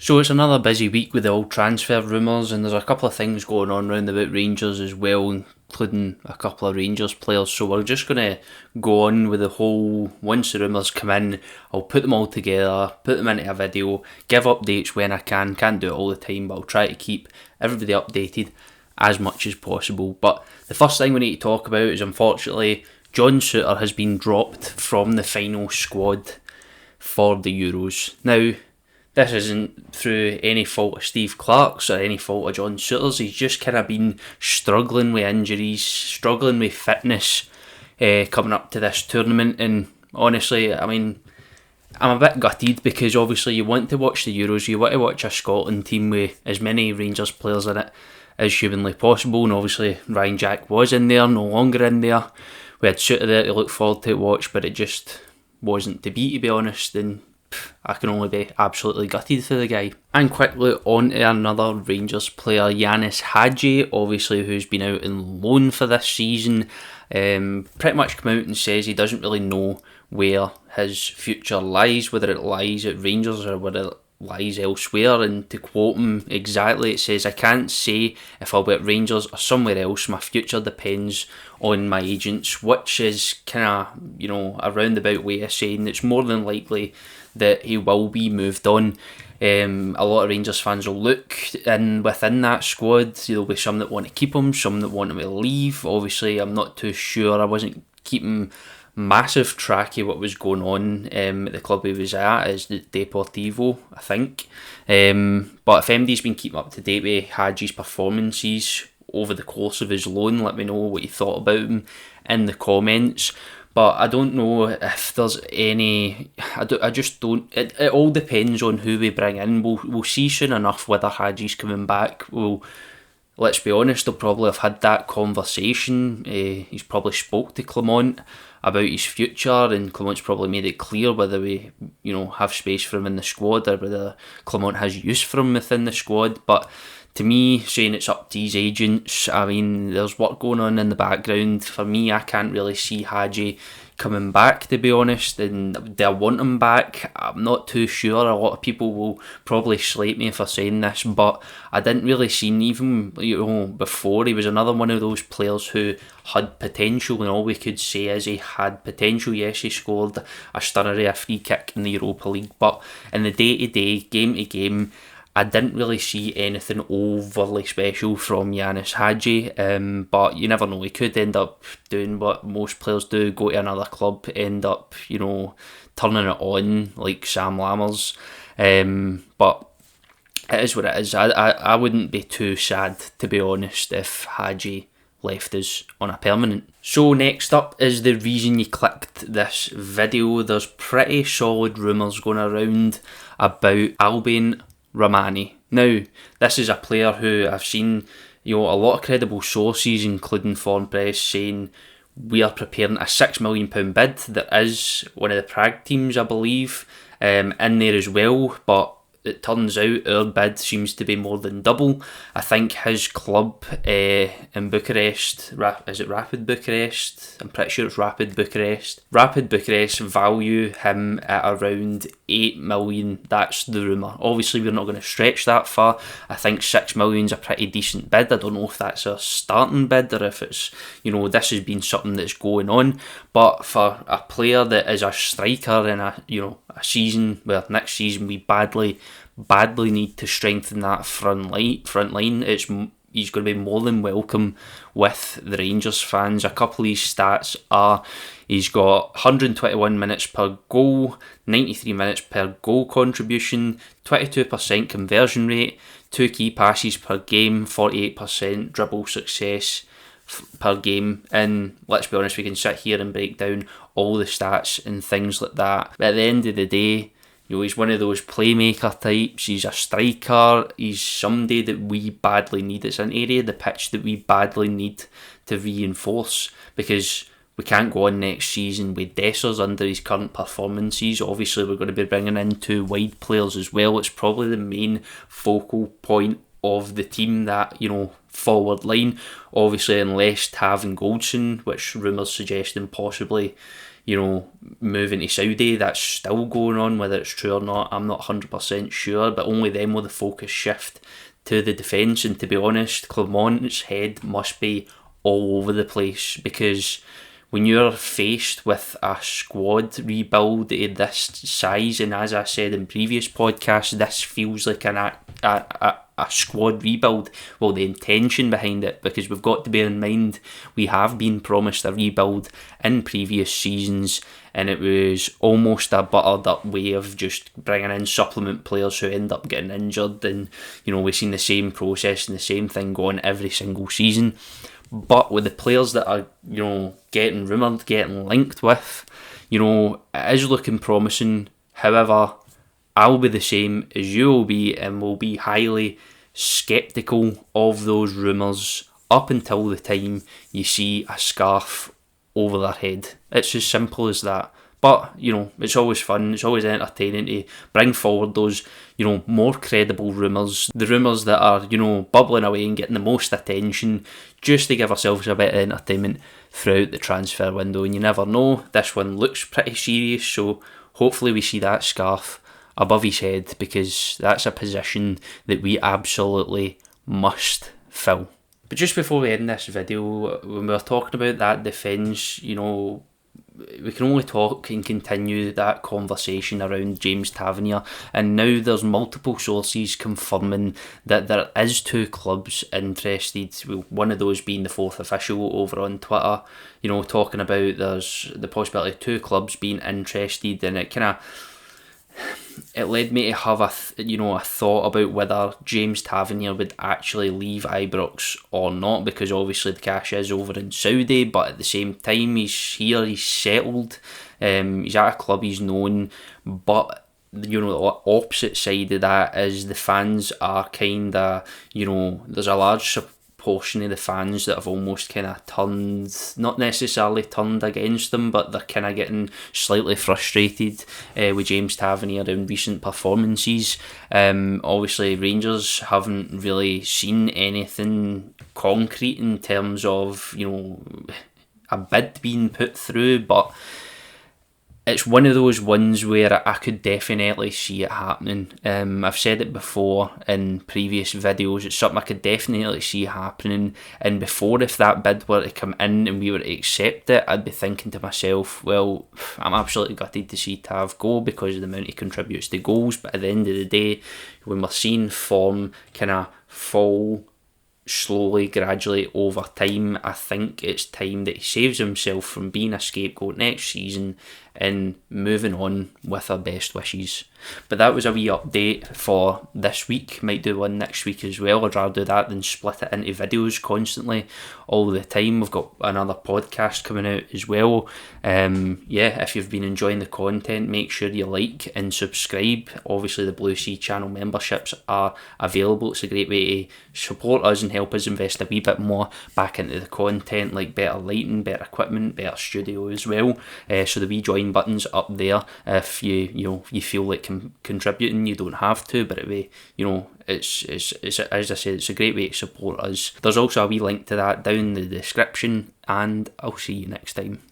So it's another busy week with the old transfer rumours, and there's a couple of things going on round about Rangers as well, including a couple of Rangers players. So we're just going to go on with the whole, once the rumours come in, I'll put them all together, put them into a video, give updates when I can. Can't do it all the time, but I'll try to keep everybody updated as much as possible. But the first thing we need to talk about is, unfortunately, John Souttar has been dropped from the final squad for the Euros. Now, this isn't through any fault of Steve Clarke's or any fault of John Souttar's. He's just kind of been struggling with injuries, struggling with fitness coming up to this tournament. And honestly, I mean, I'm a bit gutted because obviously you want to watch the Euros, you want to watch a Scotland team with as many Rangers players in it as humanly possible. And obviously Ryan Jack was in there, no longer in there. We had Souttar there to look forward to watch, but it just wasn't to be honest. And I can only be absolutely gutted for the guy. And quickly on to another Rangers player, Yanis Hadji, obviously, who's been out on loan for this season. Pretty much come out and says he doesn't really know where his future lies, whether it lies at Rangers or whether it lies elsewhere. And to quote him exactly, it says, "I can't say if I'll be at Rangers or somewhere else. My future depends on my agents," which is kind of, a roundabout way of saying it's more than likely that he will be moved on. A lot of Rangers fans will look in within that squad. There'll be some that want to keep him, some that want him to leave. Obviously, I'm not too sure. I wasn't keeping massive track of what was going on at the club he was at, is the Deportivo, I think. But if MD's been keeping up to date with Hadji's performances over the course of his loan, let me know what you thought about him in the comments. But I don't know if there's any. I just don't. It all depends on who we bring in. We'll see soon enough whether Hadji's coming back. Let's be honest, they'll probably have had that conversation. He's probably spoke to Clement about his future, and Clement's probably made it clear whether we, have space for him in the squad or whether Clement has use for him within the squad. But to me, saying it's up to his agents, I mean, there's work going on in the background. For me, I can't really see Hadji coming back, to be honest, and do I want him back? I'm not too sure. A lot of people will probably slate me for saying this, but I didn't really see, even before, he was another one of those players who had potential, and all we could say is he had potential. Yes, he scored a stunner of a free kick in the Europa League, but in the day-to-day, game-to-game, I didn't really see anything overly special from Yanis Hadji, but you never know, he could end up doing what most players do, go to another club, end up, turning it on like Sam Lammers, but it is what it is. I wouldn't be too sad, to be honest, if Hadji left us on a permanent. So next up is the reason you clicked this video. There's pretty solid rumours going around about Albion Romani. Now, this is a player who I've seen, a lot of credible sources, including Foreign Press, saying we are preparing a £6 million bid. There is one of the Prague teams, I believe, in there as well, but it turns out our bid seems to be more than double. I think his club in Bucharest, is it Rapid Bucharest? I'm pretty sure it's Rapid Bucharest. Rapid Bucharest value him at around 8 million. That's the rumour. Obviously, we're not going to stretch that far. I think 6 million is a pretty decent bid. I don't know if that's a starting bid or if it's, this has been something that's going on. But for a player that is a striker in a season where next season we badly need to strengthen that front line, he's going to be more than welcome with the Rangers fans. A couple of his stats are he's got 121 minutes per goal, 93 minutes per goal contribution, 22% conversion rate, 2 key passes per game, 48% dribble success per game. And let's be honest, we can sit here and break down all the stats and things like that, but at the end of the day, he's one of those playmaker types. He's a striker. He's somebody that we badly need. It's an area of the pitch that we badly need to reinforce, because we can't go on next season with Dessers under his current performances. Obviously, we're going to be bringing in 2 wide players as well. It's probably the main focal point of the team, that, forward line. Obviously, unless Tav and Goldson, which rumours suggesting possibly, moving to Saudi. That's still going on, whether it's true or not, I'm not 100% sure, but only then will the focus shift to the defence. And to be honest, Clermont's head must be all over the place, because when you're faced with a squad rebuild of this size, and as I said in previous podcasts, this feels like a squad rebuild. Well, the intention behind it, because we've got to bear in mind we have been promised a rebuild in previous seasons, and it was almost a buttered up way of just bringing in supplement players who end up getting injured, and we've seen the same process and the same thing going every single season. But with the players that are, getting rumoured, getting linked with, it is looking promising. However, I'll be the same as you will be, and will be highly sceptical of those rumours up until the time you see a scarf over their head. It's as simple as that. But, it's always fun, it's always entertaining to bring forward those, more credible rumours. The rumours that are, bubbling away and getting the most attention, just to give ourselves a bit of entertainment throughout the transfer window. And you never know, this one looks pretty serious, so hopefully we see that scarf above his head, because that's a position that we absolutely must fill. But just before we end this video, when we were talking about that defence, we can only talk and continue that conversation around James Tavernier, and now there's multiple sources confirming that there is 2 clubs interested, one of those being the fourth official over on Twitter, talking about there's the possibility of 2 clubs being interested, and it led me to have a thought about whether James Tavernier would actually leave Ibrox or not, because obviously the cash is over in Saudi, but at the same time he's here, he's settled, he's at a club he's known. But the opposite side of that is the fans are kind of, there's a large portion of the fans that have almost kind of turned, not necessarily turned against them, but they're kind of getting slightly frustrated with James Tavernier in recent performances. Obviously Rangers haven't really seen anything concrete in terms of a bid being put through, but it's one of those ones where I could definitely see it happening. I've said it before in previous videos, it's something I could definitely see happening. And before, if that bid were to come in and we were to accept it, I'd be thinking to myself, well, I'm absolutely gutted to see Tav go because of the amount he contributes to goals. But at the end of the day, when we're seeing form kind of fall slowly, gradually over time, I think it's time that he saves himself from being a scapegoat next season and moving on with our best wishes. But that was a wee update for this week. Might do one next week as well. I'd rather do that than split it into videos constantly all the time. We've got another podcast coming out as well. If you've been enjoying the content, make sure you like and subscribe. Obviously the BlueSea channel memberships are available. It's a great way to support us and help us invest a wee bit more back into the content, like better lighting, better equipment, better studio as well. So the wee join buttons up there. If you feel like contributing, you don't have to, but it's as I said, it's a great way to support us. There's also a wee link to that down in the description, and I'll see you next time.